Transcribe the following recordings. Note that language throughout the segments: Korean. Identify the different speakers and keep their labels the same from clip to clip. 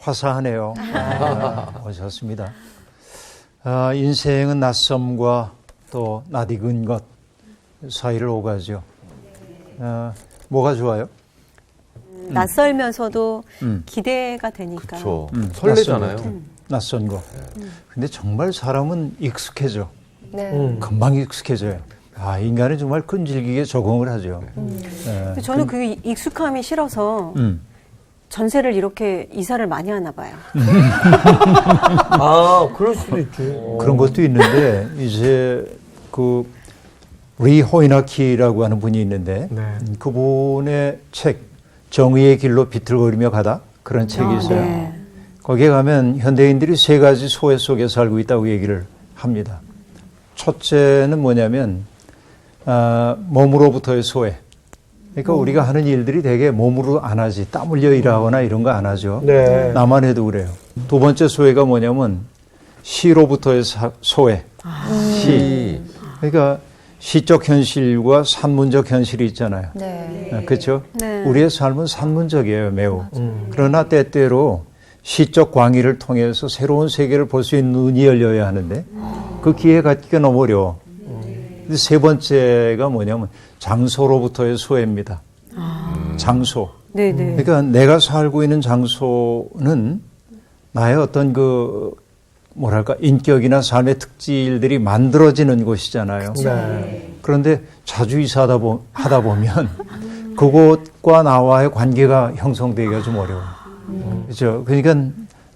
Speaker 1: 화사하네요. 오셨습니다. 인생은 낯섦과 또 낯익은 것 사이를 오가죠. 뭐가 좋아요?
Speaker 2: 낯설면서도 기대가 되니까.
Speaker 3: 그렇죠. 설레잖아요.
Speaker 1: 낯선 거. 근데 정말 사람은 익숙해져.
Speaker 4: 네.
Speaker 1: 금방 익숙해져요. 인간은 정말 끈질기게 적응을 하죠.
Speaker 2: 근데 저는 그 익숙함이 싫어서 전세를 이렇게 이사를 많이 하나 봐요.
Speaker 5: 그럴 수도 있죠.
Speaker 1: 그런 것도 있는데 이제 그 리호이나키라고 하는 분이 있는데 그분의 책 정의의 길로 비틀거리며 가다 그런 책이 있어요.
Speaker 2: 네.
Speaker 1: 거기에 가면 현대인들이 세 가지 소외 속에 살고 있다고 얘기를 합니다. 첫째는 뭐냐면 몸으로부터의 소외. 그러니까 우리가 하는 일들이 되게 몸으로 안 하지. 땀 흘려 일하거나 이런 거 안 하죠.
Speaker 5: 네.
Speaker 1: 나만 해도 그래요. 두 번째 소외가 뭐냐면 시로부터의 소외. 시. 그러니까 시적 현실과 산문적 현실이 있잖아요.
Speaker 4: 네.
Speaker 1: 그렇죠?
Speaker 2: 네.
Speaker 1: 우리의 삶은 산문적이에요, 매우. 그러나 때때로 시적 광의를 통해서 새로운 세계를 볼 수 있는 눈이 열려야 하는데 그 기회 갖기가 너무 어려워. 세 번째가 뭐냐면 장소로부터의 소외입니다. 장소.
Speaker 2: 네네.
Speaker 1: 그러니까 내가 살고 있는 장소는 나의 어떤 인격이나 삶의 특질들이 만들어지는 곳이잖아요.
Speaker 5: 네.
Speaker 1: 그런데 자주 이사하다 보면 그곳과 나와의 관계가 형성되기가 좀 어려워요. 그렇죠. 그러니까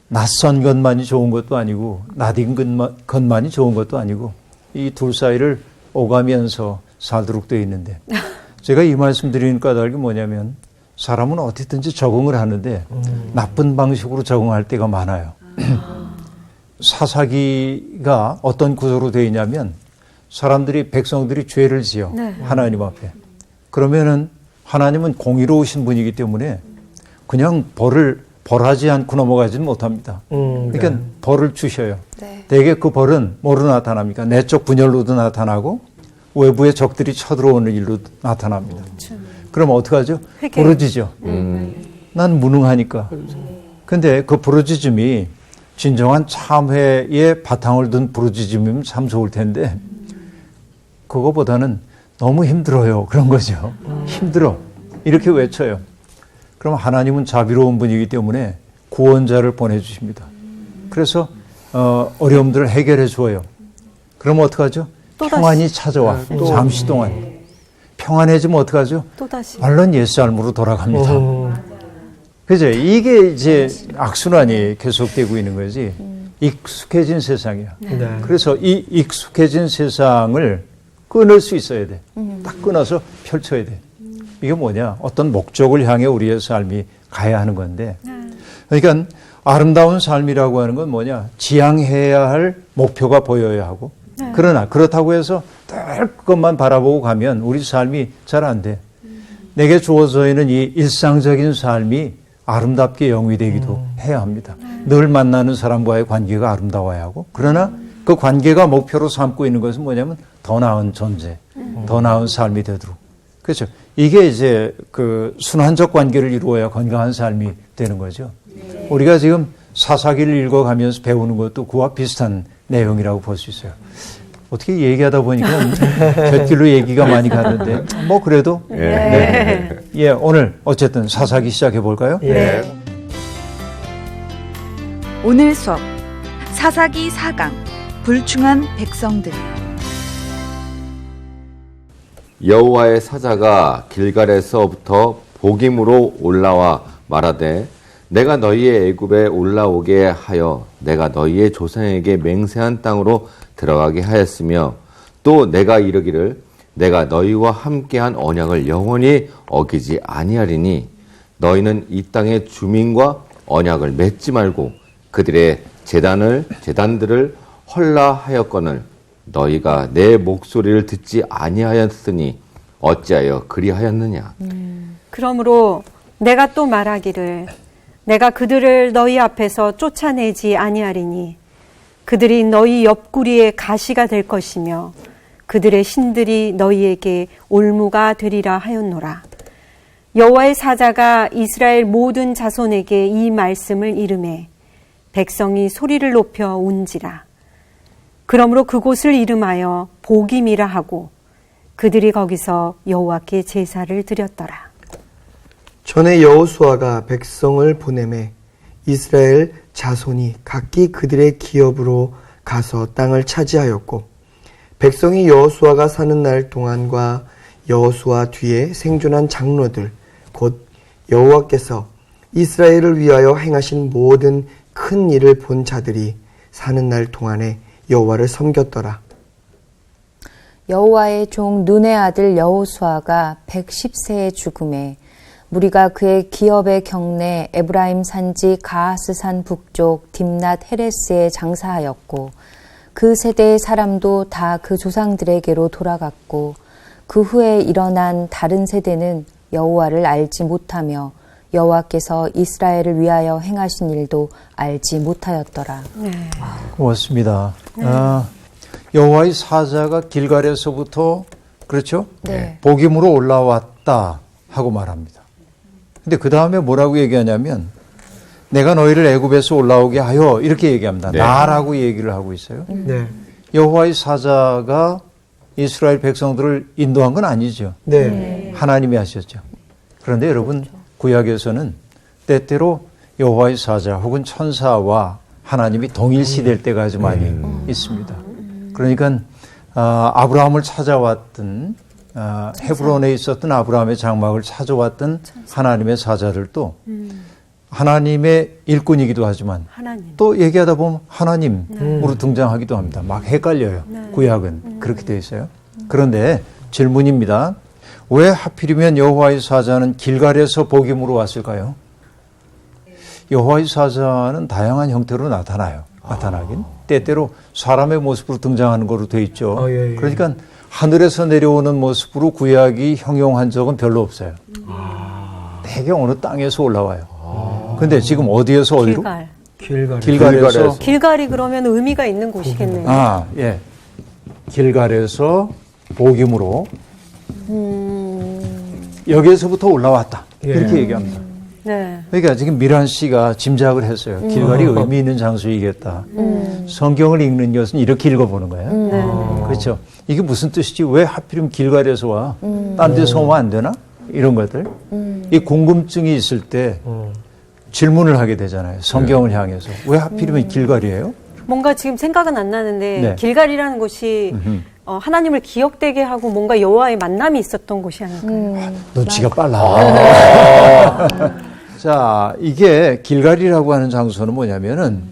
Speaker 1: 낯선 것만이 좋은 것도 아니고 낯익은 것만이 좋은 것도 아니고 이 둘 사이를 오가면서 살도록 되어 있는데 제가 이 말씀 드리는 까닭이 뭐냐면 사람은 어디든지 적응을 하는데 나쁜 방식으로 적응할 때가 많아요. 사사기가 어떤 구조로 되어 있냐면 백성들이 죄를 지어 하나님 앞에. 그러면은 하나님은 공의로우신 분이기 때문에 그냥 벌하지 않고 넘어가지는 못합니다. 그러니까 벌을 주셔요.
Speaker 4: 네.
Speaker 1: 대개 그 벌은 뭐로 나타납니까? 내적 분열로도 나타나고 외부의 적들이 쳐들어오는 일로 나타납니다. 그럼 어떡하죠? 부러지죠. 난 무능하니까. 근데 그 부러지즘이 진정한 참회의 바탕을 둔 부르짖음이면 참 좋을 텐데 그거보다는 너무 힘들어요. 그런 거죠. 힘들어. 이렇게 외쳐요. 그럼 하나님은 자비로운 분이기 때문에 구원자를 보내주십니다. 그래서 어려움들을 해결해 줘요. 그럼 어떡하죠? 평안이 찾아와. 잠시 동안. 평안해지면 어떡하죠?
Speaker 2: 또다시.
Speaker 1: 얼른 옛삶으로 돌아갑니다. 그죠? 이게 이제 악순환이 계속되고 있는 거지. 익숙해진 세상이야.
Speaker 5: 네.
Speaker 1: 그래서 이 익숙해진 세상을 끊을 수 있어야 돼. 딱 끊어서 펼쳐야 돼. 이게 뭐냐? 어떤 목적을 향해 우리의 삶이 가야 하는 건데. 그러니까 아름다운 삶이라고 하는 건 뭐냐? 지향해야 할 목표가 보여야 하고. 그러나 그렇다고 해서 늘 그것만 바라보고 가면 우리 삶이 잘 안 돼. 내게 주어져 있는 이 일상적인 삶이 아름답게 영위되기도 해야 합니다. 늘 만나는 사람과의 관계가 아름다워야 하고 그러나 그 관계가 목표로 삼고 있는 것은 뭐냐면 더 나은 존재, 더 나은 삶이 되도록. 그렇죠. 이게 이제 그 순환적 관계를 이루어야 건강한 삶이 되는 거죠. 우리가 지금 사사기를 읽어가면서 배우는 것도 그와 비슷한 내용이라고 볼 수 있어요. 어떻게 얘기하다 보니까 곁길로 얘기가 많이 가는데 뭐 그래도 예, 오늘 어쨌든 사사기 시작해 볼까요?
Speaker 5: 예.
Speaker 6: 오늘 수업 사사기 4강 불충한 백성들.
Speaker 3: 여호와의 사자가 길갈에서부터 복임으로 올라와 말하되 내가 너희의 애굽에 올라오게 하여 내가 너희의 조상에게 맹세한 땅으로 들어가게 하였으며 또 내가 이르기를 내가 너희와 함께한 언약을 영원히 어기지 아니하리니 너희는 이 땅의 주민과 언약을 맺지 말고 그들의 제단들을 헐라하였거늘 너희가 내 목소리를 듣지 아니하였으니 어찌하여 그리하였느냐.
Speaker 2: 그러므로 내가 또 말하기를 내가 그들을 너희 앞에서 쫓아내지 아니하리니 그들이 너희 옆구리에 가시가 될 것이며 그들의 신들이 너희에게 올무가 되리라 하였노라. 여호와의 사자가 이스라엘 모든 자손에게 이 말씀을 이르매 백성이 소리를 높여 운지라. 그러므로 그곳을 이름하여 보김이라 하고 그들이 거기서 여호와께 제사를 드렸더라.
Speaker 5: 전에 여호수아가 백성을 보내매 이스라엘 자손이 각기 그들의 기업으로 가서 땅을 차지하였고 백성이 여호수아가 사는 날 동안과 여호수아 뒤에 생존한 장로들 곧 여호와께서 이스라엘을 위하여 행하신 모든 큰 일을 본 자들이 사는 날 동안에 여호와를 섬겼더라.
Speaker 4: 여호와의 종 눈의 아들 여호수아가 110세에 죽음에 무리가 그의 기업의 경내 에브라임 산지 가하스산 북쪽 딥낫 헤레스에 장사하였고 그 세대의 사람도 다 그 조상들에게로 돌아갔고 그 후에 일어난 다른 세대는 여호와를 알지 못하며 여호와께서 이스라엘을 위하여 행하신 일도 알지 못하였더라.
Speaker 1: 고맙습니다. 여호와의 사자가 길갈에서부터 그렇죠?
Speaker 4: 네.
Speaker 1: 복임으로 올라왔다 하고 말합니다. 근데 그 다음에 뭐라고 얘기하냐면 내가 너희를 애굽에서 올라오게 하여 이렇게 얘기합니다.
Speaker 3: 네.
Speaker 1: 나라고 얘기를 하고 있어요.
Speaker 5: 네.
Speaker 1: 여호와의 사자가 이스라엘 백성들을 인도한 건 아니죠.
Speaker 5: 네.
Speaker 1: 하나님이 하셨죠. 그런데 여러분 구약에서는 때때로 여호와의 사자 혹은 천사와 하나님이 동일시될 때가 아주 많이 있습니다. 그러니까 아브라함을 찾아왔던 헤브론에 있었던 아브라함의 장막을 찾아왔던 하나님의 사자들도 하나님의 일꾼이기도 하지만
Speaker 2: 하나님.
Speaker 1: 또 얘기하다 보면 하나님으로 등장하기도 합니다. 막 헷갈려요. 구약은 그렇게 되어 있어요. 그런데 질문입니다. 왜 하필이면 여호와의 사자는 길갈에서 복임으로 왔을까요? 여호와의 사자는 다양한 형태로 나타나긴 때때로 사람의 모습으로 등장하는 거로 되어 있죠.
Speaker 5: 예.
Speaker 1: 그러니까 하늘에서 내려오는 모습으로 구약이 형용한 적은 별로 없어요. 대개 어느 땅에서 올라와요. 근데 지금 어디에서 어디로?
Speaker 2: 길갈.
Speaker 1: 길갈에서.
Speaker 2: 길갈이 그러면 의미가 있는 곳이겠네요.
Speaker 1: 예. 길갈에서 복임으로 여기에서부터 올라왔다. 이렇게 얘기합니다.
Speaker 2: 네.
Speaker 1: 그러니까 지금 미란 씨가 짐작을 했어요. 길갈이 의미 있는 장소이겠다. 성경을 읽는 것은 이렇게 읽어보는 거예요. 그렇죠. 이게 무슨 뜻이지? 왜 하필이면 길갈에서 와? 딴 데서 오면 안 되나? 이런 것들. 이 궁금증이 있을 때 질문을 하게 되잖아요. 성경을 향해서. 왜 하필이면 길갈이에요?
Speaker 2: 뭔가 지금 생각은 안 나는데
Speaker 1: 네.
Speaker 2: 길갈이라는 곳이 하나님을 기억되게 하고 뭔가 여호와의 만남이 있었던 곳이 아닐까요?
Speaker 1: 눈치가 빨라. 자, 이게 길갈이라고 하는 장소는 뭐냐면은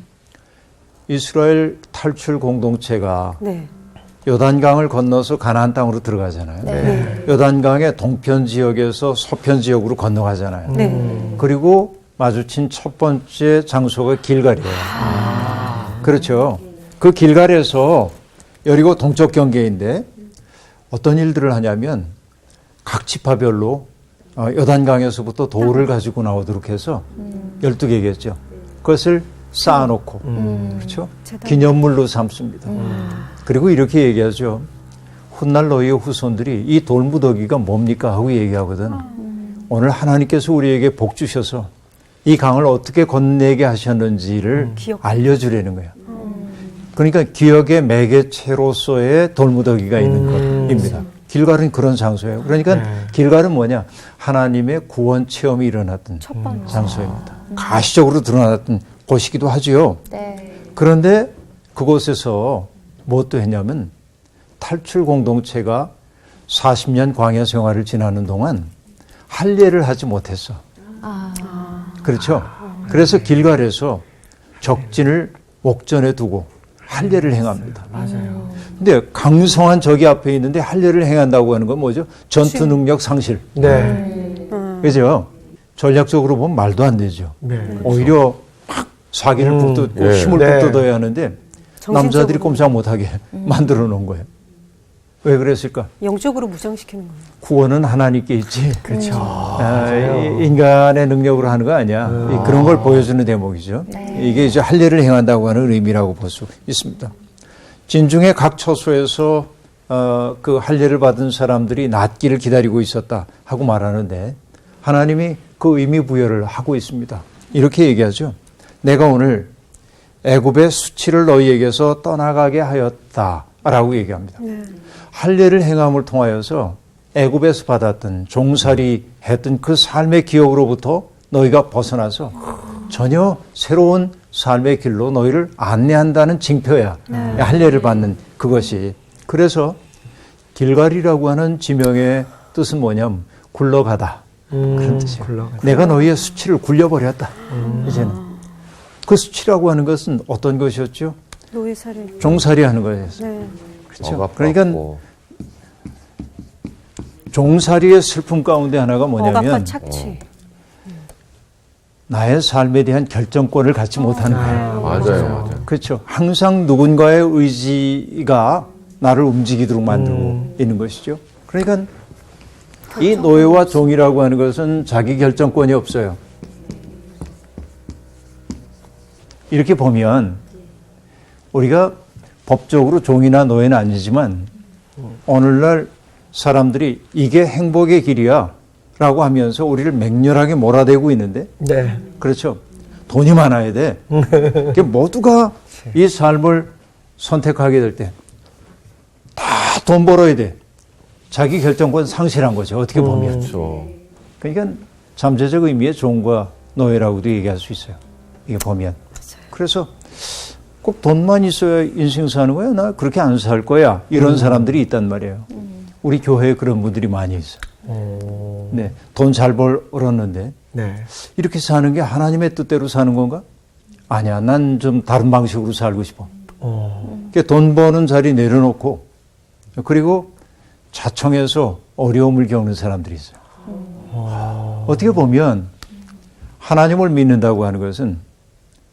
Speaker 1: 이스라엘 탈출 공동체가
Speaker 2: 네.
Speaker 1: 요단강을 건너서 가나안 땅으로 들어가잖아요.
Speaker 2: 네.
Speaker 1: 요단강의 동편 지역에서 서편 지역으로 건너가잖아요.
Speaker 2: 네.
Speaker 1: 그리고 마주친 첫 번째 장소가 길갈이에요. 그렇죠. 그 길갈에서 여리고 동쪽 경계인데 어떤 일들을 하냐면 각 지파별로 요단강에서부터 돌을 가지고 나오도록 해서 12개겠죠. 그것을 쌓아놓고 그렇죠. 기념물로 삼습니다. 그리고 이렇게 얘기하죠. 훗날 너희의 후손들이 이 돌무더기가 뭡니까 하고 얘기하거든. 오늘 하나님께서 우리에게 복 주셔서 이 강을 어떻게 건네게 하셨는지를 알려주려는 거예요. 그러니까 기억의 매개체로서의 돌무더기가 있는 것입니다. 길갈은 그런 장소예요. 그러니까 길갈은 뭐냐? 하나님의 구원 체험이 일어났던 장소입니다. 가시적으로 드러났던 곳이기도 하지요.
Speaker 4: 네.
Speaker 1: 그런데 그곳에서 무엇도 했냐면 탈출 공동체가 40년 광야 생활을 지나는 동안 할례를 하지 못했어. 그렇죠? 그래서 길갈에서 적진을 옥전에 두고 할례를 행합니다.
Speaker 5: 맞아요.
Speaker 1: 근데 강성한 적이 앞에 있는데 할례를 행한다고 하는 건 뭐죠? 전투 능력 상실.
Speaker 5: 네.
Speaker 1: 그죠? 전략적으로 보면 말도 안 되죠.
Speaker 5: 네.
Speaker 1: 오히려 막 사기를 북돋고
Speaker 3: 네.
Speaker 1: 힘을
Speaker 5: 네.
Speaker 1: 북돋아야 하는데 남자들이 꼼짝 못하게 만들어 놓은 거예요. 왜 그랬을까?
Speaker 2: 영적으로 무장시키는 거예요.
Speaker 1: 구원은 하나님께 있지.
Speaker 5: 그렇죠.
Speaker 1: 인간의 능력으로 하는 거 아니야. 그런 걸 보여주는 대목이죠. 이게 이제 할례를 행한다고 하는 의미라고 볼 수 있습니다. 진중의 각 처소에서 그 할례를 받은 사람들이 낫기를 기다리고 있었다 하고 말하는데 하나님이 그 의미 부여를 하고 있습니다. 이렇게 얘기하죠. 내가 오늘 애굽의 수치를 너희에게서 떠나가게 하였다라고 얘기합니다. 할례를 행함을 통하여서 애굽에서 받았던 종살이 했던 그 삶의 기억으로부터 너희가 벗어나서 전혀 새로운 삶의 길로 너희를 안내한다는 징표야. 할례를 받는 그것이. 그래서 길갈이라고 하는 지명의 뜻은 뭐냐면 굴러가다. 그런 뜻이에요.
Speaker 5: 굴러가다.
Speaker 1: 내가 너희의 수치를 굴려버렸다. 이제는. 그 수치라고 하는 것은 어떤 것이었죠?
Speaker 2: 노예살이.
Speaker 1: 종살이 하는 거였어요.
Speaker 2: 네.
Speaker 1: 그렇죠. 그러니까 종살이의 슬픔 가운데 하나가
Speaker 2: 억압과
Speaker 1: 뭐냐면
Speaker 2: 착취.
Speaker 1: 나의 삶에 대한 결정권을 갖지 못하는 거예요.
Speaker 3: 맞아요.
Speaker 1: 그렇죠. 항상 누군가의 의지가 나를 움직이도록 만들고 있는 것이죠. 그러니까 이 노예와 종이라고 하는 것은 자기 결정권이 없어요. 이렇게 보면 우리가 법적으로 종이나 노예는 아니지만 오늘날 사람들이 이게 행복의 길이야 라고 하면서 우리를 맹렬하게 몰아대고 있는데
Speaker 5: 네.
Speaker 1: 그렇죠. 돈이 많아야 돼. 그러니까 모두가 이 삶을 선택하게 될 때 다 돈 벌어야 돼. 자기 결정권 상실한 거죠. 어떻게 보면.
Speaker 3: 그렇죠.
Speaker 1: 그러니까 잠재적 의미의 종과 노예라고도 얘기할 수 있어요. 이게 보면. 그래서 꼭 돈만 있어야 인생 사는 거야? 나 그렇게 안 살 거야. 이런 사람들이 있단 말이에요. 우리 교회에 그런 분들이 많이 있어요. 네, 돈 잘 벌었는데
Speaker 5: 네.
Speaker 1: 이렇게 사는 게 하나님의 뜻대로 사는 건가? 아니야, 난 좀 다른 방식으로 살고 싶어. 그러니까 돈 버는 자리 내려놓고 그리고 자청해서 어려움을 겪는 사람들이 있어요. 어떻게 보면 하나님을 믿는다고 하는 것은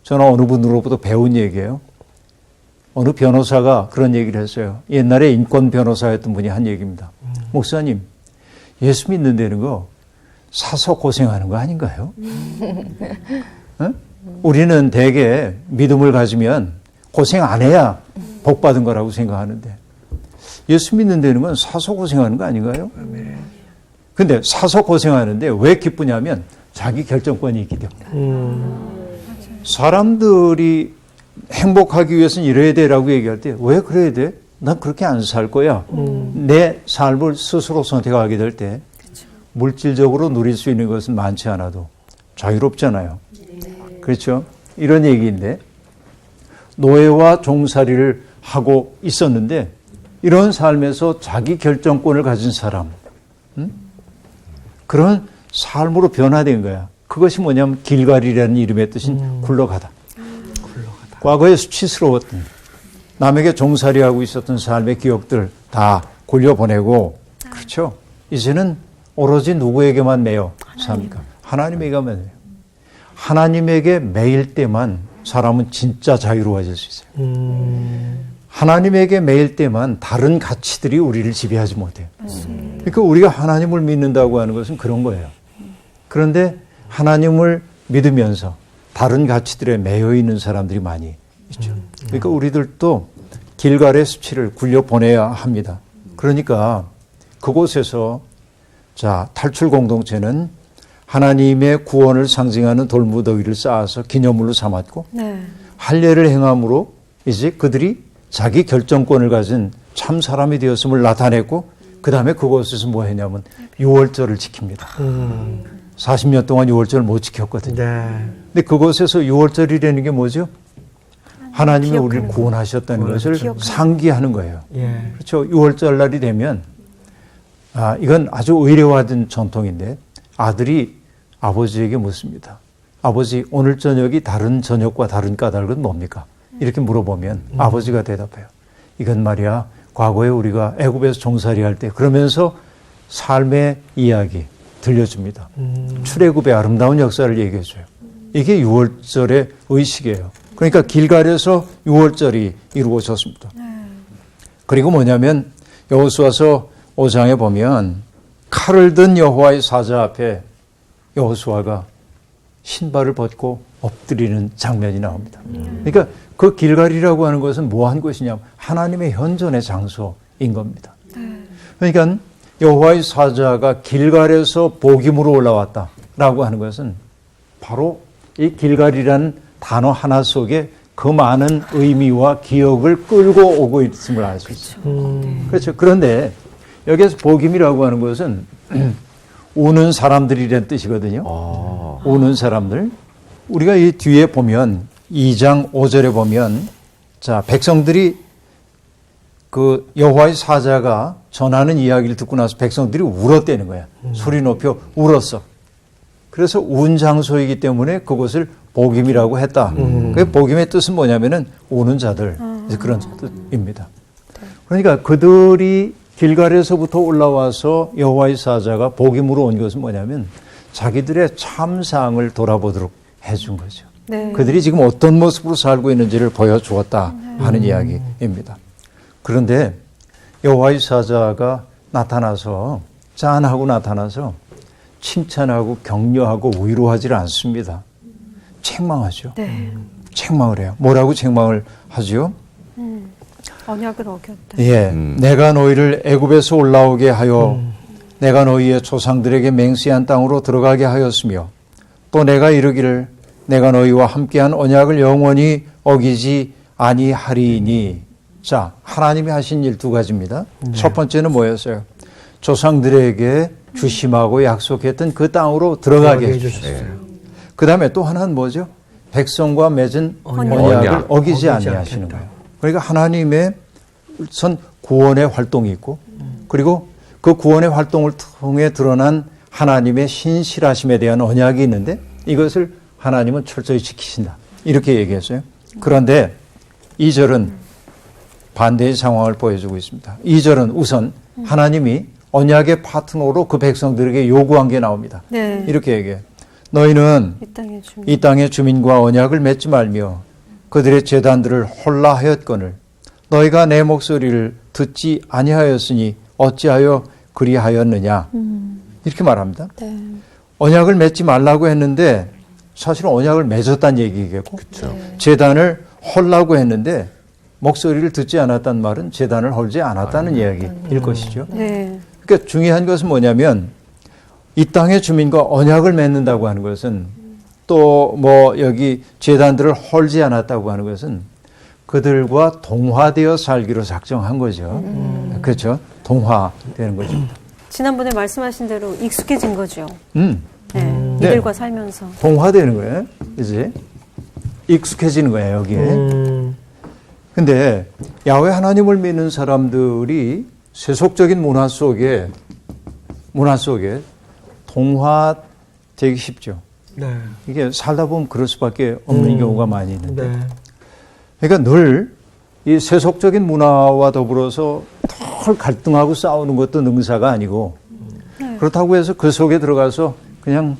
Speaker 1: 저는 어느 분으로부터 배운 얘기예요. 어느 변호사가 그런 얘기를 했어요. 옛날에 인권 변호사였던 분이 한 얘기입니다. 목사님, 예수 믿는다는 거 사서 고생하는 거 아닌가요? 어? 우리는 대개 믿음을 가지면 고생 안 해야 복 받은 거라고 생각하는데 예수 믿는다는 건 사서 고생하는 거 아닌가요? 근데 사서 고생하는데 왜 기쁘냐면 자기 결정권이 있기 때문에. 사람들이 행복하기 위해서는 이래야 돼라고 얘기할 때 왜 그래야 돼? 난 그렇게 안 살 거야. 내 삶을 스스로 선택하게 될 때 물질적으로 누릴 수 있는 것은 많지 않아도 자유롭잖아요. 그렇죠? 이런 얘기인데 노예와 종살이를 하고 있었는데 이런 삶에서 자기 결정권을 가진 사람, 그런 삶으로 변화된 거야. 그것이 뭐냐면 길갈이라는 이름의 뜻인 굴러가다. 과거에 수치스러웠던 남에게 종살이하고 있었던 삶의 기억들 다 굴려보내고 그렇죠. 이제는 오로지 누구에게만 매여 삽니까? 하나님에게만 매여. 하나님에게 매일 때만 사람은 진짜 자유로워질 수 있어요. 하나님에게 매일 때만 다른 가치들이 우리를 지배하지 못해요. 그러니까 우리가 하나님을 믿는다고 하는 것은 그런 거예요. 그런데 하나님을 믿으면서 다른 가치들에 매여 있는 사람들이 많이 있죠. 그러니까 우리들도 길갈의 수치를 굴려보내야 합니다. 그러니까 그곳에서 자, 탈출 공동체는 하나님의 구원을 상징하는 돌무더기를 쌓아서 기념물로 삼았고
Speaker 2: 네.
Speaker 1: 할례를 행함으로 이제 그들이 자기 결정권을 가진 참 사람이 되었음을 나타냈고 그 다음에 그곳에서 뭐 했냐면 6월절을 지킵니다. 40년 동안 6월절을 못 지켰거든요.
Speaker 5: 네.
Speaker 1: 근데 그곳에서 6월절이라는 게 뭐죠? 하나님이
Speaker 2: 기억하는
Speaker 1: 우리를 구원하셨다는 것을
Speaker 2: 기억하는
Speaker 1: 상기하는 거예요.
Speaker 5: 예.
Speaker 1: 그렇죠. 6월절 날이 되면 이건 아주 의례화된 전통인데 아들이 아버지에게 묻습니다. 아버지, 오늘 저녁이 다른 저녁과 다른 까닭은 뭡니까? 이렇게 물어보면 아버지가 대답해요. 이건 말이야, 과거에 우리가 애굽에서 종살이 할 때 그러면서 삶의 이야기 들려줍니다. 출애굽의 아름다운 역사를 얘기해줘요. 이게 6월절의 의식이에요. 그러니까 길갈에서 6월절이 이루어졌습니다. 그리고 뭐냐면 여호수아서 5장에 보면 칼을 든 여호와의 사자 앞에 여호수아가 신발을 벗고 엎드리는 장면이 나옵니다. 그러니까 그 길갈이라고 하는 것은 뭐 한 것이냐면 하나님의 현존의 장소인 겁니다. 그러니까 여호와의 사자가 길갈에서 복임으로 올라왔다라고 하는 것은 바로 이 길갈이라는 단어 하나 속에 그 많은 의미와 기억을 끌고 오고 있음을 알 수 있어요. 그렇죠. 그런데 여기에서 복임이라고 하는 것은 우는 사람들이라는 뜻이거든요. 우는 사람들. 우리가 이 뒤에 보면 2장 5절에 보면 자, 백성들이 그 여호와의 사자가 전하는 이야기를 듣고 나서 백성들이 울었다는 거야. 소리 높여 울었어. 그래서 운 장소이기 때문에 그것을 복임이라고 했다. 그 복임의 뜻은 뭐냐면은 우는 자들 그런 뜻입니다. 그러니까 그들이 길갈에서부터 올라와서 여호와의 사자가 복임으로 온 것은 뭐냐면 자기들의 참상을 돌아보도록 해준 거죠.
Speaker 2: 네.
Speaker 1: 그들이 지금 어떤 모습으로 살고 있는지를 보여주었다 하는 이야기입니다. 그런데 여호와의 사자가 나타나서 짠하고 나타나서 칭찬하고 격려하고 위로하지 않습니다. 책망하죠.
Speaker 2: 네.
Speaker 1: 책망을 해요. 뭐라고 책망을 하죠?
Speaker 2: 언약을 어겼다.
Speaker 1: 예, 내가 너희를 애굽에서 올라오게 하여 내가 너희의 조상들에게 맹세한 땅으로 들어가게 하였으며 또 내가 이르기를 내가 너희와 함께한 언약을 영원히 어기지 아니하리니. 자, 하나님이 하신 일 두 가지입니다. 첫 번째는 뭐였어요? 조상들에게 주심하고 약속했던 그 땅으로 들어가게 해주셨어요. 그 다음에 또 하나는 뭐죠? 백성과 맺은 언약을 어기지 아니하시는 거예요. 그러니까 하나님의 선 구원의 활동이 있고 그리고 그 구원의 활동을 통해 드러난 하나님의 신실하심에 대한 언약이 있는데 이것을 하나님은 철저히 지키신다. 이렇게 얘기했어요. 그런데 2절은 반대의 상황을 보여주고 있습니다. 2절은 우선 하나님이 언약의 파트너로 그 백성들에게 요구한 게 나옵니다.
Speaker 2: 네.
Speaker 1: 이렇게 얘기해요. 너희는 이 땅의 주민과 언약을 맺지 말며 그들의 제단들을 홀라 하였거늘 너희가 내 목소리를 듣지 아니하였으니 어찌하여 그리하였느냐. 이렇게 말합니다.
Speaker 4: 네.
Speaker 1: 언약을 맺지 말라고 했는데 사실은 언약을 맺었다는 얘기겠고 제단을 헐라고 했는데 목소리를 듣지 않았다는 말은 제단을 헐지 않았다는 이야기일 것이죠.
Speaker 2: 네.
Speaker 1: 그러니까 중요한 것은 뭐냐면 이 땅의 주민과 언약을 맺는다고 하는 것은 또 뭐 여기 제단들을 헐지 않았다고 하는 것은 그들과 동화되어 살기로 작정한 거죠. 그렇죠. 동화되는 거죠.
Speaker 2: 지난번에 말씀하신 대로 익숙해진 거죠. 네.
Speaker 1: 네.
Speaker 2: 이들과 살면서.
Speaker 1: 동화되는 거예요. 이제 익숙해지는 거예요, 여기에. 근데 야훼 하나님을 믿는 사람들이 세속적인 문화 속에 동화되기 쉽죠.
Speaker 5: 네.
Speaker 1: 이게 살다 보면 그럴 수밖에 없는 경우가 많이 있는데.
Speaker 5: 네.
Speaker 1: 그러니까 늘 이 세속적인 문화와 더불어서 덜 갈등하고 싸우는 것도 능사가 아니고 그렇다고 해서 그 속에 들어가서 그냥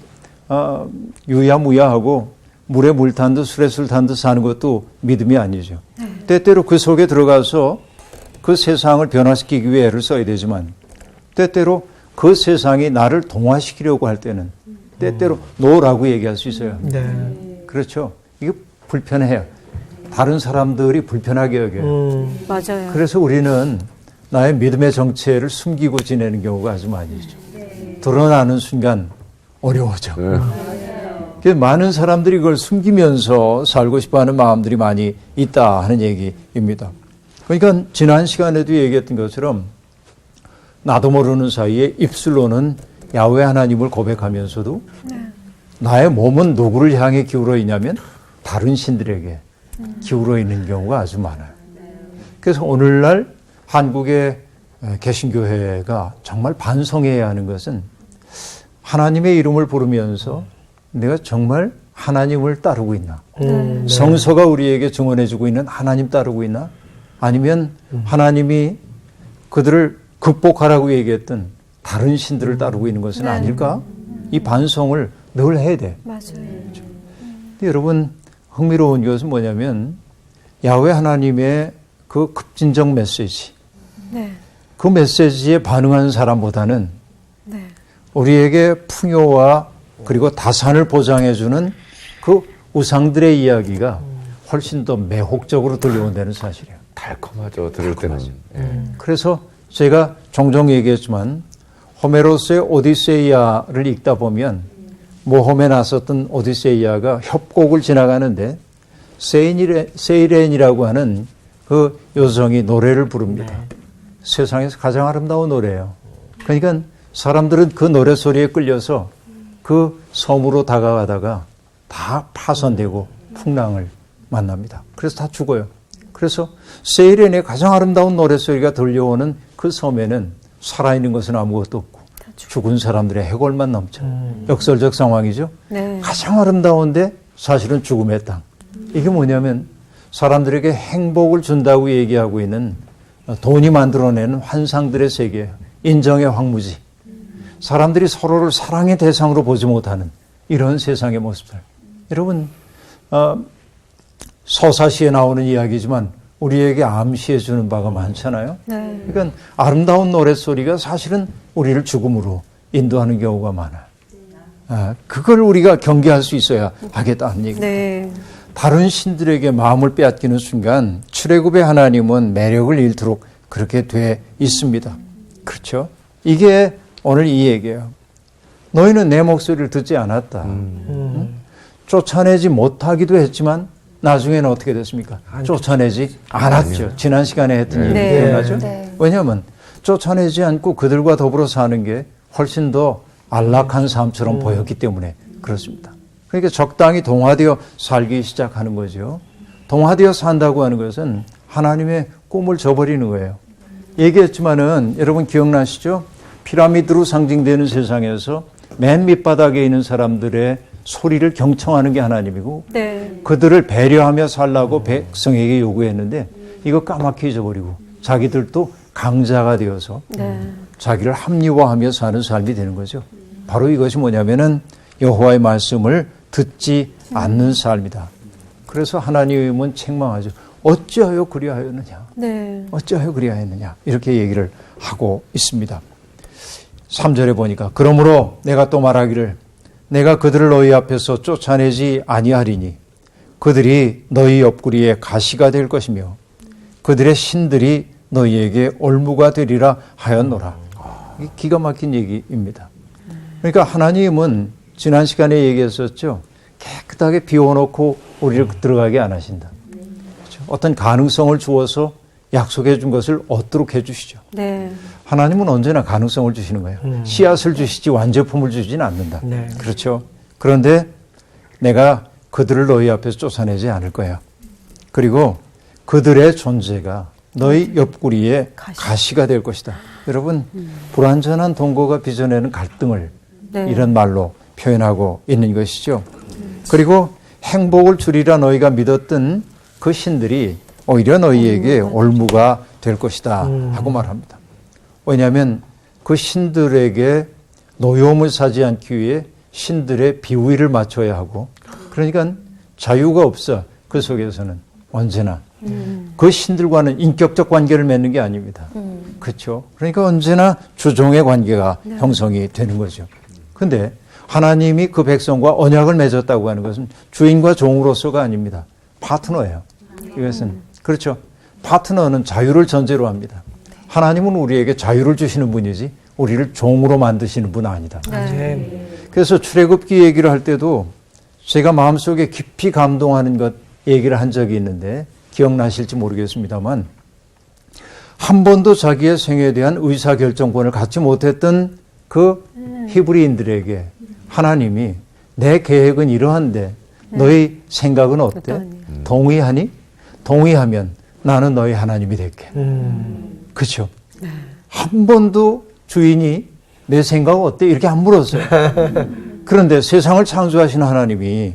Speaker 1: 유야무야하고 물에 물 탄 듯 술에 술 탄 듯 사는 것도 믿음이 아니죠. 때때로 그 속에 들어가서 그 세상을 변화시키기 위해 애를 써야 되지만 때때로 그 세상이 나를 동화시키려고 할 때는 때때로 노라고 얘기할 수 있어요.
Speaker 5: 네.
Speaker 1: 그렇죠. 이게 불편해요. 다른 사람들이 불편하게 여겨요.
Speaker 2: 맞아요.
Speaker 1: 그래서 우리는 나의 믿음의 정체를 숨기고 지내는 경우가 아주 많이 있죠. 드러나는 순간 어려워져. 그래서 많은 사람들이 그걸 숨기면서 살고 싶어하는 마음들이 많이 있다 하는 얘기입니다. 그러니까 지난 시간에도 얘기했던 것처럼 나도 모르는 사이에 입술로는 야훼 하나님을 고백하면서도 나의 몸은 누구를 향해 기울어 있냐면 다른 신들에게 기울어 있는 경우가 아주 많아요. 그래서 오늘날 한국의 개신교회가 정말 반성해야 하는 것은 하나님의 이름을 부르면서 내가 정말 하나님을 따르고 있나? 성서가 우리에게 증언해주고 있는 하나님 따르고 있나? 아니면 하나님이 그들을 극복하라고 얘기했던 다른 신들을 따르고 있는 것은 아닐까? 이 반성을 늘 해야 돼.
Speaker 2: 맞아요.
Speaker 1: 근데 여러분 흥미로운 것은 뭐냐면 야훼 하나님의 그 급진적 메시지,
Speaker 2: 네.
Speaker 1: 그 메시지에 반응하는 사람보다는
Speaker 2: 네.
Speaker 1: 우리에게 풍요와 그리고 다산을 보장해주는 그 우상들의 이야기가 훨씬 더 매혹적으로 들려온다는 사실이에요.
Speaker 3: 달콤하죠. 들을 때는. 예.
Speaker 1: 그래서 제가 종종 얘기했지만 호메로스의 오디세이아를 읽다 보면 모험에 나섰던 오디세이아가 협곡을 지나가는데 세이렌이라고 하는 그 여성이 노래를 부릅니다. 세상에서 가장 아름다운 노래예요. 그러니까 사람들은 그 노래 소리에 끌려서 그 섬으로 다가가다가 다 파손되고 풍랑을 만납니다. 그래서 다 죽어요. 그래서 세이렌의 가장 아름다운 노래소리가 들려오는 그 섬에는 살아있는 것은 아무것도 없고 죽은 사람들의 해골만 넘쳐. 역설적 상황이죠.
Speaker 2: 네.
Speaker 1: 가장 아름다운데 사실은 죽음의 땅. 이게 뭐냐면 사람들에게 행복을 준다고 얘기하고 있는 돈이 만들어내는 환상들의 세계, 인정의 황무지. 사람들이 서로를 사랑의 대상으로 보지 못하는 이런 세상의 모습들. 여러분, 서사시에 나오는 이야기지만 우리에게 암시해 주는 바가 많잖아요.
Speaker 2: 네.
Speaker 1: 그러니까 아름다운 노랫소리가 사실은 우리를 죽음으로 인도하는 경우가 많아요. 그걸 우리가 경계할 수 있어야 하겠다는 얘기입니다.
Speaker 2: 네.
Speaker 1: 다른 신들에게 마음을 빼앗기는 순간 출애굽의 하나님은 매력을 잃도록 그렇게 돼 있습니다. 그렇죠? 이게 오늘 이 얘기예요. 너희는 내 목소리를 듣지 않았다. 쫓아내지 못하기도 했지만 나중에는 어떻게 됐습니까? 쫓아내지 않았죠. 지난 시간에 했던 얘기
Speaker 2: 네.
Speaker 1: 기억나죠?
Speaker 4: 네.
Speaker 1: 왜냐하면 쫓아내지 않고 그들과 더불어 사는 게 훨씬 더 안락한 삶처럼 보였기 때문에 그렇습니다. 그러니까 적당히 동화되어 살기 시작하는 거죠. 동화되어 산다고 하는 것은 하나님의 꿈을 저버리는 거예요. 얘기했지만은 여러분 기억나시죠? 피라미드로 상징되는 세상에서 맨 밑바닥에 있는 사람들의 소리를 경청하는 게 하나님이고
Speaker 2: 네.
Speaker 1: 그들을 배려하며 살라고 백성에게 요구했는데 이거 까맣게 잊어버리고 자기들도 강자가 되어서
Speaker 2: 네.
Speaker 1: 자기를 합리화하며 사는 삶이 되는 거죠. 바로 이것이 뭐냐면은 여호와의 말씀을 듣지 않는 삶이다. 그래서 하나님은 책망하죠. 어찌하여 그리하였느냐?
Speaker 2: 네.
Speaker 1: 어찌하여 그리하였느냐? 이렇게 얘기를 하고 있습니다. 3절에 보니까 그러므로 내가 또 말하기를 내가 그들을 너희 앞에서 쫓아내지 아니하리니 그들이 너희 옆구리에 가시가 될 것이며 그들의 신들이 너희에게 올무가 되리라 하였노라. 이게 기가 막힌 얘기입니다. 그러니까 하나님은 지난 시간에 얘기했었죠. 깨끗하게 비워놓고 우리를 들어가게 안 하신다. 그렇죠? 어떤 가능성을 주어서 약속해 준 것을 얻도록 해 주시죠.
Speaker 2: 네.
Speaker 1: 하나님은 언제나 가능성을 주시는 거예요. 씨앗을 주시지 완제품을 주지는 않는다.
Speaker 5: 네.
Speaker 1: 그렇죠. 그런데 내가 그들을 너희 앞에서 쫓아내지 않을 거야. 그리고 그들의 존재가 너희 옆구리에 가시가 될 것이다. 여러분 불완전한 동거가 빚어내는 갈등을
Speaker 2: 네.
Speaker 1: 이런 말로 표현하고 있는 것이죠. 그리고 행복을 주리라 너희가 믿었던 그 신들이 오히려 너희에게 올무가 될 것이다 하고 말합니다. 왜냐하면 그 신들에게 노여움을 사지 않기 위해 신들의 비위를 맞춰야 하고 그러니까 자유가 없어. 그 속에서는 언제나 그 신들과는 인격적 관계를 맺는 게 아닙니다. 그렇죠. 그러니까 언제나 주종의 관계가 형성이 되는 거죠. 그런데 하나님이 그 백성과 언약을 맺었다고 하는 것은 주인과 종으로서가 아닙니다. 파트너예요. 이것은 그렇죠. 파트너는 자유를 전제로 합니다. 하나님은 우리에게 자유를 주시는 분이지 우리를 종으로 만드시는 분은 아니다.
Speaker 5: 네.
Speaker 1: 그래서 출애굽기 얘기를 할 때도 제가 마음속에 깊이 감동하는 것 얘기를 한 적이 있는데 기억나실지 모르겠습니다만 한 번도 자기의 생애에 대한 의사결정권을 갖지 못했던 그 히브리인들에게 하나님이 내 계획은 이러한데 너희 생각은 어때? 동의하니? 동의하면 나는 너희 하나님이 될게. 그렇죠? 한 번도 주인이 내 생각 어때? 이렇게 안 물었어요. 그런데 세상을 창조하시는 하나님이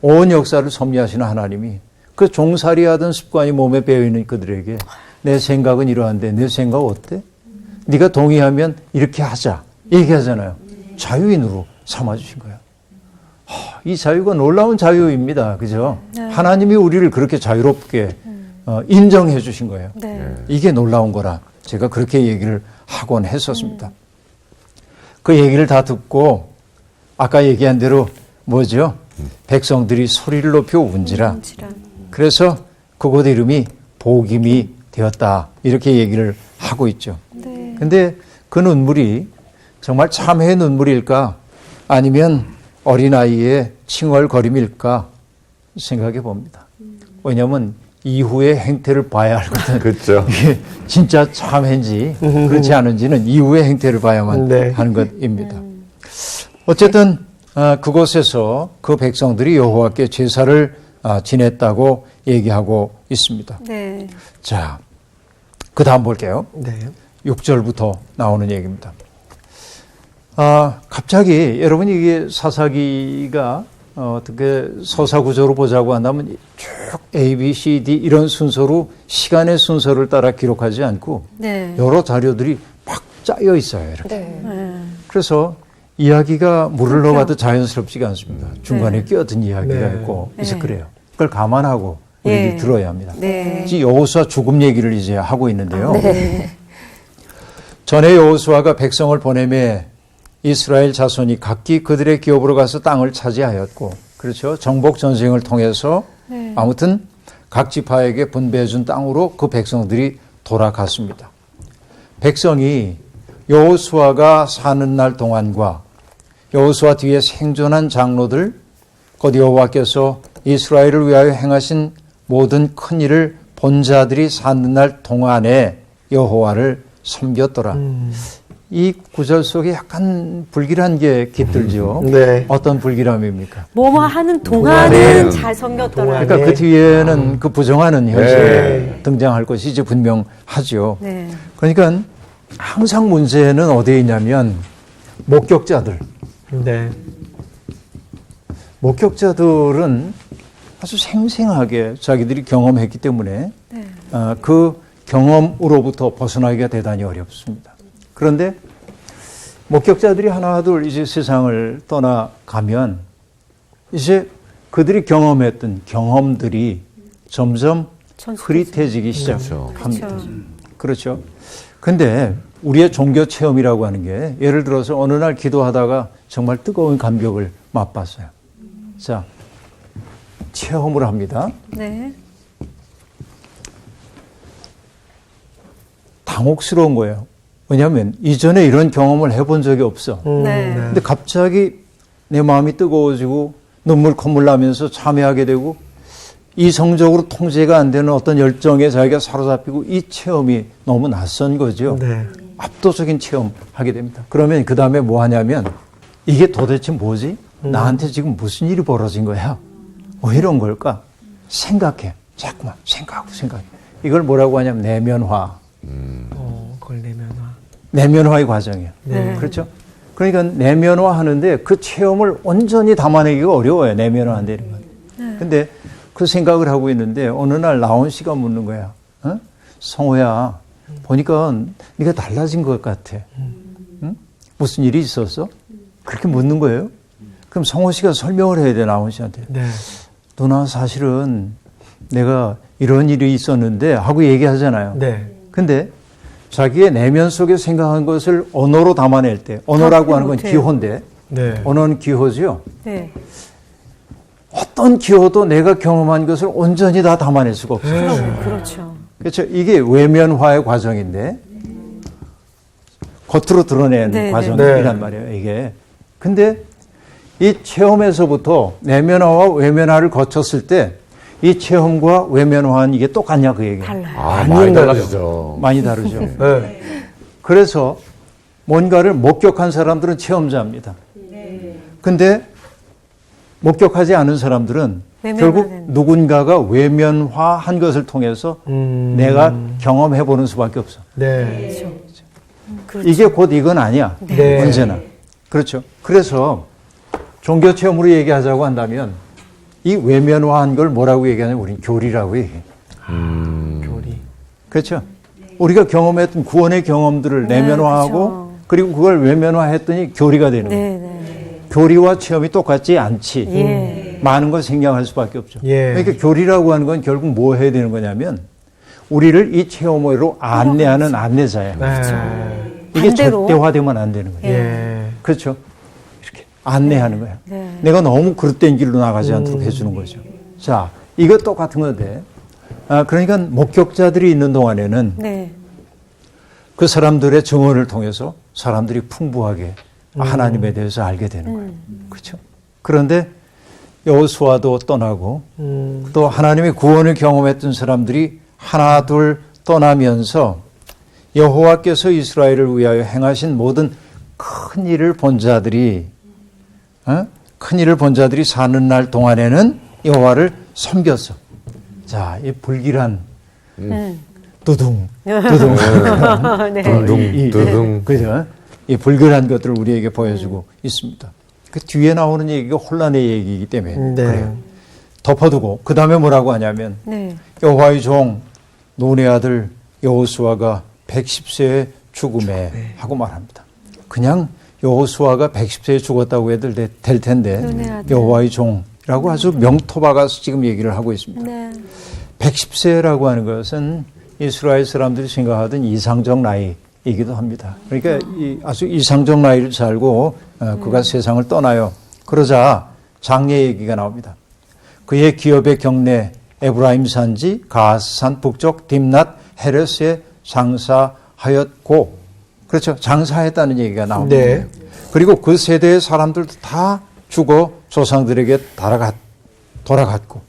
Speaker 1: 온 역사를 섭리하시는 하나님이 그 종살이하던 습관이 몸에 배어있는 그들에게 내 생각은 이러한데 내 생각 어때? 네가 동의하면 이렇게 하자. 얘기하잖아요. 자유인으로 삼아주신 거예요. 이 자유가 놀라운 자유입니다. 그죠? 하나님이 우리를 그렇게 자유롭게 인정해 주신 거예요.
Speaker 2: 네.
Speaker 1: 이게 놀라운 거라 제가 그렇게 얘기를 하곤 했었습니다. 그 얘기를 다 듣고 아까 얘기한 대로 뭐죠? 백성들이 소리를 높여 운지라. 그래서 그곳 이름이 복임이 되었다. 이렇게 얘기를 하고 있죠.
Speaker 2: 네.
Speaker 1: 근데 그 눈물이 정말 참회의 눈물일까? 아니면 어린아이의 칭얼거림일까? 생각해 봅니다. 왜냐하면 이후의 행태를 봐야 알거든.
Speaker 3: 그렇죠.
Speaker 1: 이게 진짜 참회인지 그렇지 않은지는 이후의 행태를 봐야만
Speaker 5: 네.
Speaker 1: 하는 것입니다. 어쨌든 그곳에서 그 백성들이 여호와께 제사를 지냈다고 얘기하고 있습니다.
Speaker 2: 네.
Speaker 1: 자, 그 다음 볼게요.
Speaker 5: 네.
Speaker 1: 6절부터 나오는 얘기입니다. 갑자기 여러분 이게 사사기가 어떻게 서사구조로 보자고 한다면 쭉 A, B, C, D 이런 순서로 시간의 순서를 따라 기록하지 않고
Speaker 2: 네.
Speaker 1: 여러 자료들이 막 짜여 있어요. 이렇게.
Speaker 2: 네.
Speaker 1: 그래서 이야기가 물을 넣어가도 자연스럽지가 않습니다. 중간에 끼어든 이야기가
Speaker 5: 네.
Speaker 1: 있고 그래서
Speaker 2: 네.
Speaker 1: 그래요. 그걸 감안하고 우리들이
Speaker 2: 예.
Speaker 1: 들어야 합니다.
Speaker 2: 네.
Speaker 1: 이제 여호수아 죽음 얘기를 이제 하고 있는데요. 전에 여호수아가 백성을 보내매 이스라엘 자손이 각기 그들의 기업으로 가서 땅을 차지하였고, 그렇죠. 정복 전쟁을 통해서
Speaker 2: 네.
Speaker 1: 아무튼 각 지파에게 분배해준 땅으로 그 백성들이 돌아갔습니다. 백성이 여호수아가 사는 날 동안과 여호수아 뒤에 생존한 장로들, 곧 여호와께서 이스라엘을 위하여 행하신 모든 큰 일을 본 자들이 사는 날 동안에 여호와를 섬겼더라. 이 구절 속에 약간 불길한 게 깃들죠.
Speaker 5: 네.
Speaker 1: 어떤 불길함입니까?
Speaker 2: 뭐뭐 하는 동안은
Speaker 3: 동안은
Speaker 2: 잘 섬겼더라.
Speaker 1: 그러니까 그 뒤에는 그 부정하는 현실이
Speaker 3: 네.
Speaker 1: 등장할 것이 이제 분명하죠.
Speaker 2: 네.
Speaker 1: 그러니까 항상 문제는 어디에 있냐면 목격자들.
Speaker 5: 네.
Speaker 1: 목격자들은 아주 생생하게 자기들이 경험했기 때문에
Speaker 2: 네.
Speaker 1: 그 경험으로부터 벗어나기가 대단히 어렵습니다. 그런데 목격자들이 하나둘 이제 세상을 떠나가면 이제 그들이 경험했던 경험들이 점점 흐릿해지기 시작합니다. 그렇죠. 근데 우리의 종교 체험이라고 하는 게 예를 들어서 어느 날 기도하다가 정말 뜨거운 감격을 맛봤어요. 자, 체험을 합니다.
Speaker 2: 네.
Speaker 1: 당혹스러운 거예요. 왜냐하면 이전에 이런 경험을 해본 적이 없어.
Speaker 2: 네.
Speaker 1: 근데 갑자기 내 마음이 뜨거워지고 눈물 콧물 나면서 참여하게 되고 이성적으로 통제가 안 되는 어떤 열정에 자기가 사로잡히고 이 체험이 너무 낯선 거죠.
Speaker 5: 네.
Speaker 1: 압도적인 체험하게 됩니다. 그러면 그 다음에 뭐 하냐면 이게 도대체 뭐지? 나한테 지금 무슨 일이 벌어진 거야? 뭐 이런 걸까? 생각해. 자꾸만 생각하고 생각해. 이걸 뭐라고 하냐면 내면화.
Speaker 5: 그걸 내면화.
Speaker 1: 내면화의 과정이에요.
Speaker 2: 네.
Speaker 1: 그렇죠? 그러니까 내면화 하는데 그 체험을 온전히 담아내기가 어려워요. 내면화 안 되는 건. 근데 그 생각을 하고 있는데 어느 날 나온 씨가 묻는 거야. 어? 성호야, 보니까 네가 달라진 것 같아. 응? 무슨 일이 있었어? 그렇게 묻는 거예요. 그럼 성호 씨가 설명을 해야 돼, 나온 씨한테.
Speaker 5: 네.
Speaker 1: 누나 사실은 내가 이런 일이 있었는데 하고 얘기하잖아요.
Speaker 5: 네.
Speaker 1: 근데 자기의 내면 속에 생각한 것을 언어로 담아낼 때, 언어라고 하는 건
Speaker 2: 못해요.
Speaker 1: 기호인데,
Speaker 5: 네.
Speaker 1: 언어는 기호죠.
Speaker 2: 네.
Speaker 1: 어떤 기호도 내가 경험한 것을 온전히 다 담아낼 수가 없어요.
Speaker 2: 그렇죠.
Speaker 1: 그렇죠. 이게 외면화의 과정인데, 겉으로 드러낸
Speaker 2: 네,
Speaker 1: 과정이란
Speaker 5: 네.
Speaker 1: 말이에요, 이게. 근데 이 체험에서부터 내면화와 외면화를 거쳤을 때, 이 체험과 외면화는 이게 똑같냐 그 얘기예요.
Speaker 2: 달라요.
Speaker 3: 많이 달라지죠.
Speaker 1: 많이 다르죠.
Speaker 5: 네.
Speaker 1: 그래서 뭔가를 목격한 사람들은 체험자입니다. 근데 목격하지 않은 사람들은 결국
Speaker 2: 외면화는.
Speaker 1: 누군가가 외면화한 것을 통해서 내가 경험해보는 수밖에 없어.
Speaker 5: 네.
Speaker 2: 그렇죠.
Speaker 1: 이게 곧 이건 아니야.
Speaker 5: 네.
Speaker 1: 언제나. 그렇죠. 그래서 종교 체험으로 얘기하자고 한다면 이 외면화한 걸 뭐라고 얘기하냐면 우리는 교리라고 얘기해요.
Speaker 5: 교리.
Speaker 1: 그렇죠. 우리가 경험했던 구원의 경험들을 내면화하고
Speaker 2: 그렇죠.
Speaker 1: 그리고 그걸 외면화했더니 교리가 되는 거예요.
Speaker 2: 네, 네.
Speaker 1: 교리와 체험이 똑같지 않지.
Speaker 2: 예.
Speaker 1: 많은 걸 생략할 수밖에 없죠.
Speaker 5: 예.
Speaker 1: 그러니까 교리라고 하는 건 결국 뭐 해야 되는 거냐면 우리를 이 체험으로 안내하는 안내자예요.
Speaker 5: 네.
Speaker 1: 이게
Speaker 2: 반대로.
Speaker 1: 절대화되면 안 되는 거예요.
Speaker 5: 예.
Speaker 1: 그렇죠. 이렇게 안내하는 거예요.
Speaker 2: 네.
Speaker 1: 내가 너무 그릇된 길로 나가지 않도록 해주는 거죠. 자, 이거 똑같은 건데, 그러니까 목격자들이 있는 동안에는
Speaker 2: 네.
Speaker 1: 그 사람들의 증언을 통해서 사람들이 풍부하게 하나님에 대해서 알게 되는 거예요. 그렇죠? 그런데 여호수아도 떠나고 또 하나님의 구원을 경험했던 사람들이 하나 둘 떠나면서 여호와께서 이스라엘을 위하여 행하신 모든 큰 일을 본 자들이 사는 날 동안에는 여호와를 섬겼어. 자, 이 불길한 두둥
Speaker 2: 네.
Speaker 3: 두둥.
Speaker 1: 그죠? 이 불길한 것들을 우리에게 보여주고 있습니다. 그 뒤에 나오는 얘기가 혼란의 얘기이기 때문에
Speaker 5: 네.
Speaker 1: 그래요. 덮어두고 그 다음에 뭐라고 하냐면
Speaker 2: 네.
Speaker 1: 여호와의 종 눈의 아들 여호수아가 110세에 죽음에 하고 말합니다. 그냥 여호수아가 110세에 죽었다고 해도 될 텐데
Speaker 2: 눈의 아들.
Speaker 1: 여호와의 종이라고 아주 명토박아서 지금 얘기를 하고 있습니다.
Speaker 2: 네.
Speaker 1: 110세라고 하는 것은 이스라엘 사람들이 생각하던 이상적 나이이기도 합니다. 그러니까 아주 이상적 나이를 살고 그가 세상을 떠나요. 그러자 장례 얘기가 나옵니다. 그의 기업의 경내 에브라임 산지 가스산 북쪽 딥낫 헤레스에 장사하였고, 그렇죠. 장사했다는 얘기가 나옵니다.
Speaker 5: 네.
Speaker 1: 그리고 그 세대의 사람들도 다 죽어 조상들에게 돌아갔고,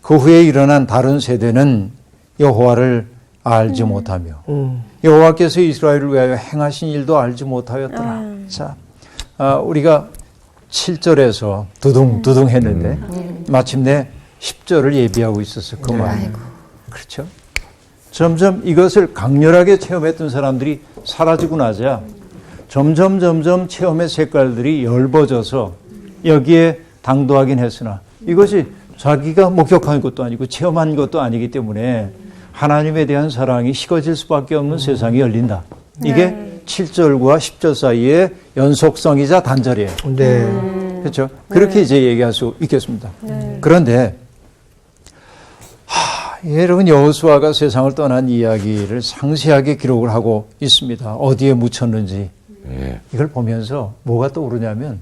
Speaker 1: 그 후에 일어난 다른 세대는 여호와를 알지 못하며 여호와께서 이스라엘을 위하여 행하신 일도 알지 못하였더라. 자, 우리가 7절에서 두둥두둥 했는데 마침내 10절을 예비하고 있었어. 그 말. 그렇죠. 점점 이것을 강렬하게 체험했던 사람들이 사라지고 나자 점점 체험의 색깔들이 엷어져서 여기에 당도하긴 했으나 이것이 자기가 목격한 것도 아니고 체험한 것도 아니기 때문에 하나님에 대한 사랑이 식어질 수밖에 없는 세상이 열린다. 이게 7절과 10절 사이의 연속성이자 단절이에요.
Speaker 5: 네.
Speaker 1: 그렇죠? 그렇게 이제 얘기할 수 있겠습니다. 그런데 여러분 여호수아가 세상을 떠난 이야기를 상세하게 기록을 하고 있습니다. 어디에 묻혔는지 이걸 보면서 뭐가 떠오르냐면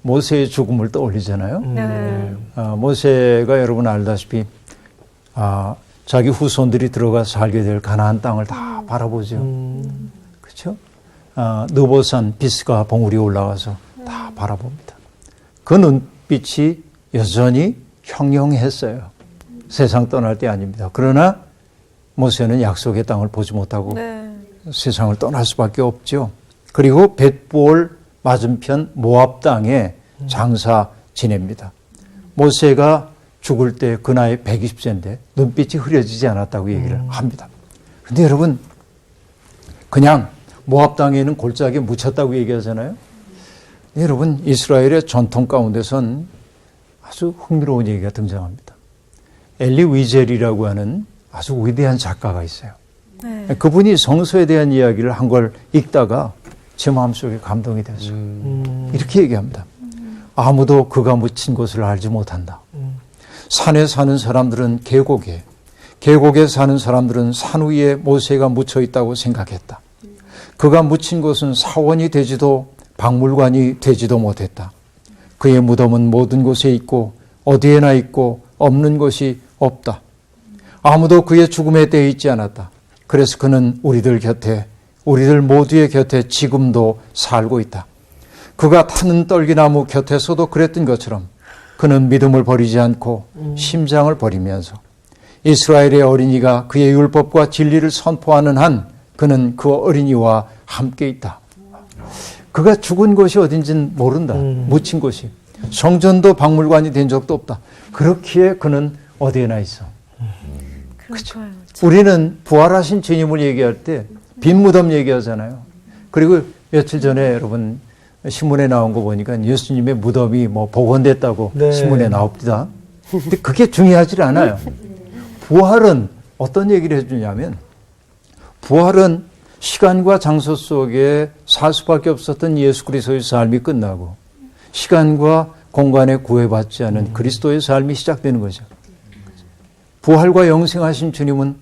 Speaker 1: 모세의 죽음을 떠올리잖아요. 모세가 여러분 알다시피 자기 후손들이 들어가 살게 될 가나안 땅을 다 바라보죠. 그렇죠? 느보산 비스가 봉우리 올라와서 다 바라봅니다. 그 눈빛이 여전히 형형했어요. 세상 떠날 때 아닙니다. 그러나 모세는 약속의 땅을 보지 못하고 세상을 떠날 수밖에 없죠. 그리고 벳볼 맞은편 모압 땅에 장사 지냅니다. 모세가 죽을 때 그 나이 120세인데 눈빛이 흐려지지 않았다고 얘기를 합니다. 근데 여러분 그냥 모압 땅에는 골짜기에 묻혔다고 얘기하잖아요. 여러분 이스라엘의 전통 가운데선 아주 흥미로운 얘기가 등장합니다. 엘리 위젤이라고 하는 아주 위대한 작가가 있어요. 그분이 성서에 대한 이야기를 한 걸 읽다가 제 마음속에 감동이 됐어요. 이렇게 얘기합니다. 아무도 그가 묻힌 곳을 알지 못한다. 산에 사는 사람들은 계곡에 사는 사람들은 산 위에 모세가 묻혀 있다고 생각했다. 그가 묻힌 곳은 사원이 되지도 박물관이 되지도 못했다. 그의 무덤은 모든 곳에 있고 어디에나 있고 없는 곳이 없다. 아무도 그의 죽음에 대해 있지 않았다. 그래서 그는 우리들 모두의 곁에 지금도 살고 있다. 그가 타는 떨기나무 곁에서도 그랬던 것처럼 그는 믿음을 버리지 않고 심장을 버리면서 이스라엘의 어린이가 그의 율법과 진리를 선포하는 한 그는 그 어린이와 함께 있다. 그가 죽은 곳이 어딘지는 모른다. 묻힌 곳이. 성전도 박물관이 된 적도 없다. 그렇기에 그는 어디에나 있어. 그렇죠. 우리는 부활하신 주님을 얘기할 때 빈 무덤 얘기하잖아요. 그리고 며칠 전에 여러분 신문에 나온 거 보니까 예수님의 무덤이 뭐 복원됐다고 신문에 나옵니다. 근데 그게 중요하지 않아요. 부활은 어떤 얘기를 해주냐면 부활은 시간과 장소 속에 살 수밖에 없었던 예수 그리스도의 삶이 끝나고 시간과 공간에 구애받지 않은 그리스도의 삶이 시작되는 거죠. 부활과 영생하신 주님은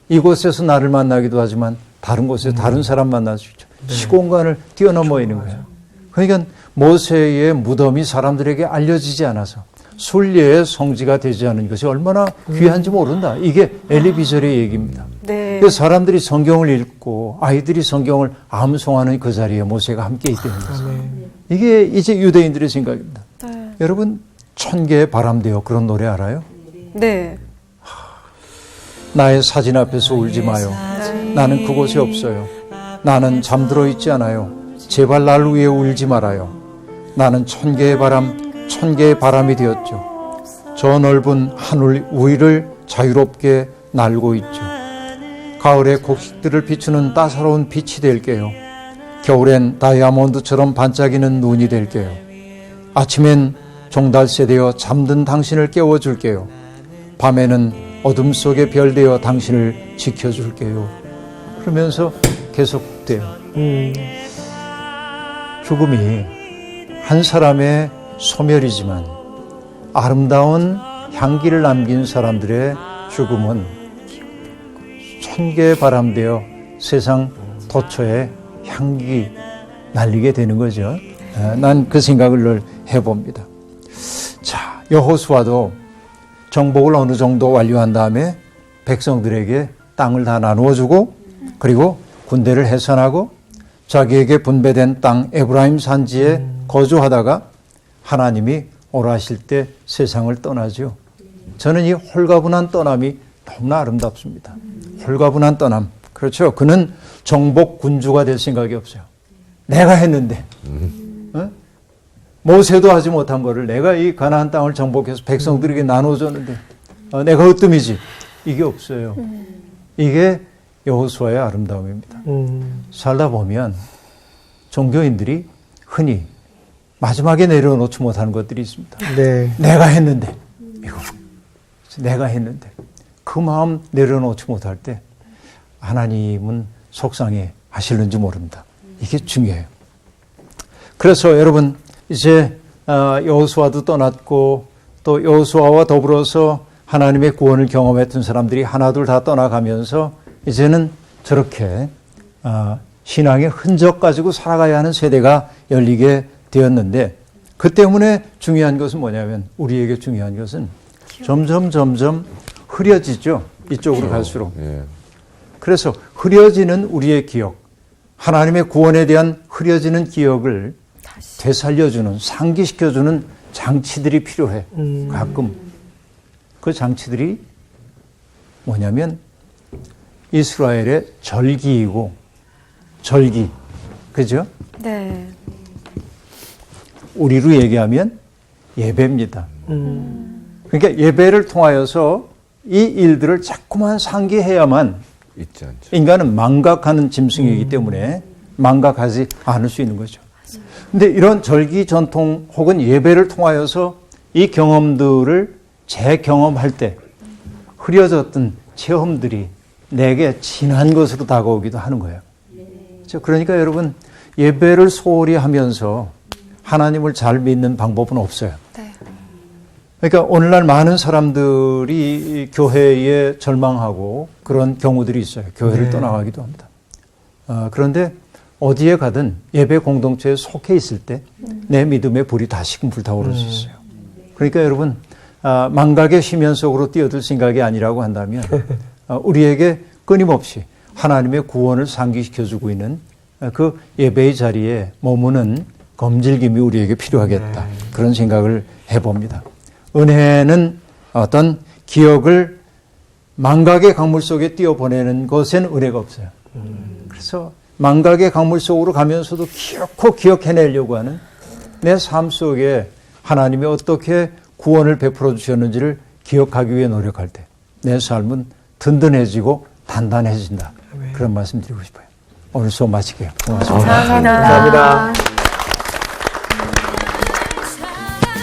Speaker 1: 이곳에서 나를 만나기도 하지만 다른 곳에서 다른 사람 만날 수 있죠. 시공간을 뛰어넘어 있는 거예요. 그러니까 모세의 무덤이 사람들에게 알려지지 않아서 순례의 성지가 되지 않은 것이 얼마나 귀한지 모른다. 이게 엘리 비절의 얘기입니다.
Speaker 2: 네.
Speaker 1: 그래서 사람들이 성경을 읽고 아이들이 성경을 암송하는 그 자리에 모세가 함께 있다는 거죠. 이게 이제 유대인들의 생각입니다.
Speaker 2: 네.
Speaker 1: 여러분 천개의 바람되어 그런 노래 알아요?
Speaker 2: 네.
Speaker 1: 나의 사진 앞에서 울지 마요. 나는 그곳에 없어요. 나는 잠들어 있지 않아요. 제발 날 위해 울지 말아요. 나는 천개의 바람이 되었죠. 저 넓은 하늘 위를 자유롭게 날고 있죠. 가을에 곡식들을 비추는 따사로운 빛이 될게요. 겨울엔 다이아몬드처럼 반짝이는 눈이 될게요. 아침엔 종달새 되어 잠든 당신을 깨워줄게요. 밤에는 어둠 속의 별 되어 당신을 지켜줄게요. 그러면서 계속돼요. 죽음이 한 사람의 소멸이지만 아름다운 향기를 남긴 사람들의 죽음은 천개의 바람 되어 세상 도처에 향기 날리게 되는 거죠. 난 그 생각을 늘 해봅니다. 자, 여호수아도 정복을 어느 정도 완료한 다음에 백성들에게 땅을 다 나누어주고 그리고 군대를 해산하고 자기에게 분배된 땅 에브라임 산지에 거주하다가 하나님이 오라 하실 때 세상을 떠나죠. 저는 이 홀가분한 떠남이 너무나 아름답습니다. 홀가분한 떠남. 그렇죠. 그는 정복 군주가 될 생각이 없어요. 내가 했는데 모세도 하지 못한 거를 내가 이 가나안 땅을 정복해서 백성들에게 나눠줬는데 내가 으뜸이지. 이게 없어요. 이게 여호수아의 아름다움입니다. 살다 보면 종교인들이 흔히 마지막에 내려놓지 못하는 것들이 있습니다.
Speaker 5: 네.
Speaker 1: 내가 했는데 이거 내가 했는데 그 마음 내려놓지 못할 때 하나님은 속상해 하실는지 모릅니다. 이게 중요해요. 그래서 여러분 이제 여호수아도 떠났고 또 여호수아와 더불어서 하나님의 구원을 경험했던 사람들이 하나둘 다 떠나가면서 이제는 저렇게 신앙의 흔적 가지고 살아가야 하는 세대가 열리게 되었는데 그 때문에 중요한 것은 뭐냐면 우리에게 중요한 것은 점점 흐려지죠. 이쪽으로 갈수록.
Speaker 3: 예.
Speaker 1: 그래서 흐려지는 우리의 기억, 하나님의 구원에 대한 흐려지는 기억을 되살려주는, 상기시켜주는 장치들이 필요해. 가끔. 그 장치들이 뭐냐면 이스라엘의 절기이고, 절기. 그죠?
Speaker 2: 네.
Speaker 1: 우리로 얘기하면 예배입니다. 그러니까 예배를 통하여서 이 일들을 자꾸만 상기해야만
Speaker 3: 있지 않죠.
Speaker 1: 인간은 망각하는 짐승이기 때문에 망각하지 않을 수 있는 거죠. 근데 이런 절기 전통 혹은 예배를 통하여서 이 경험들을 재경험할 때 흐려졌던 체험들이 내게 진한 것으로 다가오기도 하는 거예요. 그러니까 여러분 예배를 소홀히 하면서 하나님을 잘 믿는 방법은 없어요. 그러니까 오늘날 많은 사람들이 교회에 절망하고 그런 경우들이 있어요. 교회를 떠나가기도 합니다. 그런데 어디에 가든 예배 공동체에 속해 있을 때 내 믿음의 불이 다시금 불타오를 수 있어요. 그러니까 여러분 망각의 심연 속으로 뛰어들 생각이 아니라고 한다면 우리에게 끊임없이 하나님의 구원을 상기시켜주고 있는 그 예배의 자리에 머무는 검질김이 우리에게 필요하겠다. 그런 생각을 해봅니다. 은혜는 어떤 기억을 망각의 강물 속에 띄어보내는 것엔 은혜가 없어요. 그래서 망각의 강물 속으로 가면서도 기어코 기억해내려고 하는 내 삶 속에 하나님이 어떻게 구원을 베풀어 주셨는지를 기억하기 위해 노력할 때 내 삶은 든든해지고 단단해진다. 그런 말씀 드리고 싶어요. 오늘 수업 마칠게요. 고맙습니다.
Speaker 5: 감사합니다.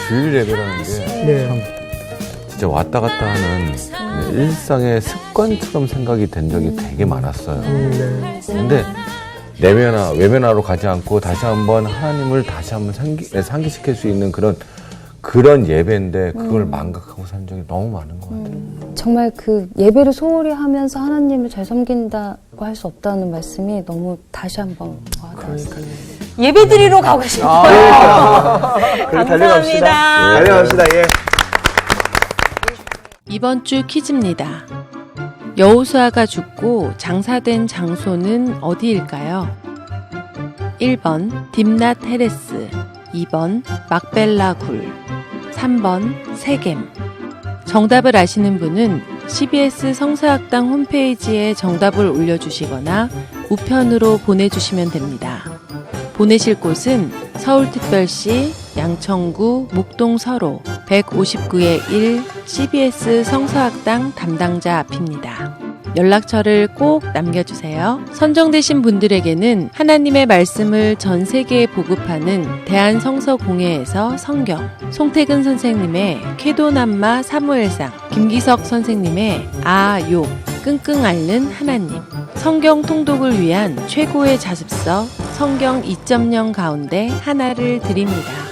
Speaker 3: 주일 예배라는 게 참 진짜 왔다 갔다 하는 일상의 습관처럼 생각이 된 적이 되게 많았어요. 근데 내면화, 외면화로 가지 않고 다시 한번 하나님을 다시 한번 상기시킬 수 있는 그런 예배인데 그걸 망각하고 산 적이 너무 많은 것 같아요.
Speaker 4: 정말 그 예배를 소홀히 하면서 하나님을 잘 섬긴다고 할 수 없다는 말씀이 너무 다시 한번 와닿았어요.
Speaker 2: 예배 드리러 가고 싶어요.
Speaker 5: 그래, 달려갑시다.
Speaker 2: 감사합니다.
Speaker 5: 달려갑시다. 예.
Speaker 7: 이번 주 퀴즈입니다. 여호수아가 죽고 장사된 장소는 어디일까요? 1번 딥낫 헤레스, 2번 막벨라 굴, 3번 세겜. 정답을 아시는 분은 CBS 성서학당 홈페이지에 정답을 올려주시거나 우편으로 보내주시면 됩니다. 보내실 곳은 서울특별시 양천구 목동서로 159-1 CBS 성서학당 담당자 앞입니다. 연락처를 꼭 남겨주세요. 선정되신 분들에게는 하나님의 말씀을 전 세계에 보급하는 대한성서공회에서 성경, 송태근 선생님의 쾌도남마 사무엘상, 김기석 선생님의 욕, 끙끙 앓는 하나님, 성경 통독을 위한 최고의 자습서 성경 2.0 가운데 하나를 드립니다.